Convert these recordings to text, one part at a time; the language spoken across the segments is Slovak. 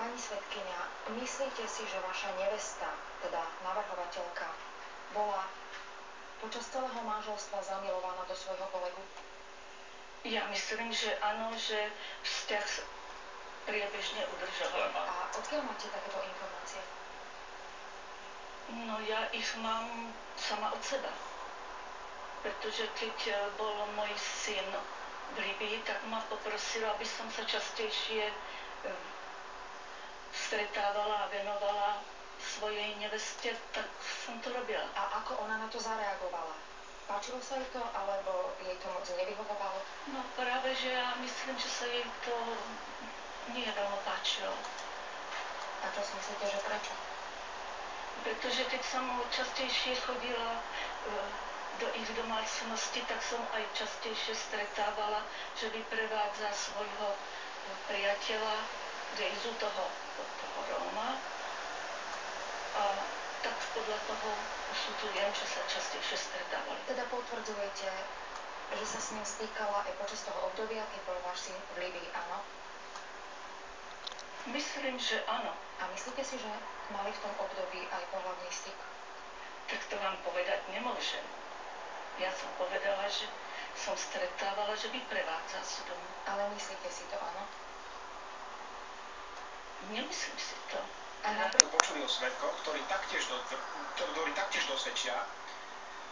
Pani svedkyňa, myslíte si, že vaša nevesta, teda navrhovateľka, bola počas celého manželstva zamilovaná do svojho kolegu? Ja myslím, že áno, že vzťah priebežne udržovala. A odkiaľ máte takéto informácie? No ja ich mám sama od seba. Pretože keď bol môj syn v Líbii, tak ma poprosil, aby som sa častejšie stretávala a venovala svojej neveste, tak som to robila. A ako ona na to zareagovala? Páčilo sa jej to, alebo jej to moc nevyhovovalo? No práve, že ja myslím, že sa jej to nie veľmi páčilo. A čo si myslíte, že prečo? Pretože keď som častejšie chodila do ich domácnosti, tak som aj častejšie stretávala, že vyprevádza svojho priateľa Gejzu, toho Róma. A tak podľa toho usudzujem, že sa častejšie stretávali. Teda potvrdzujete, že sa s ním stýkala aj počas toho obdobia, keď bol váš syn v Líbii, áno? Myslím, že áno. A myslíte si, že mali v tom období aj pohlavný styk? Tak to vám povedať nemôžem. Ja som povedala, že som stretávala, že vyprevádza z domu. Ale myslíte si to, áno? Nemyslím si to. Počuli o svedkoch, ktorí taktiež dosvedčia,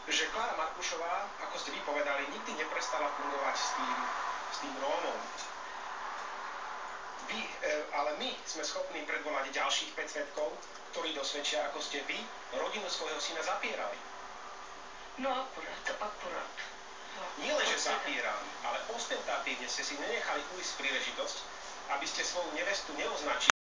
že Klára Markušová, ako ste vypovedali, nikdy neprestala fungovať s tým Rómom. Ale my sme schopní predvolať ďalších 5 svedkov, ktorí dosvedčia, ako ste vy rodinu svojho syna zapierali. No akurát. Nie len, že zapierali, ale ostentatívne ste si nenechali ujsť príležitosť, aby ste svoju nevestu neoznačili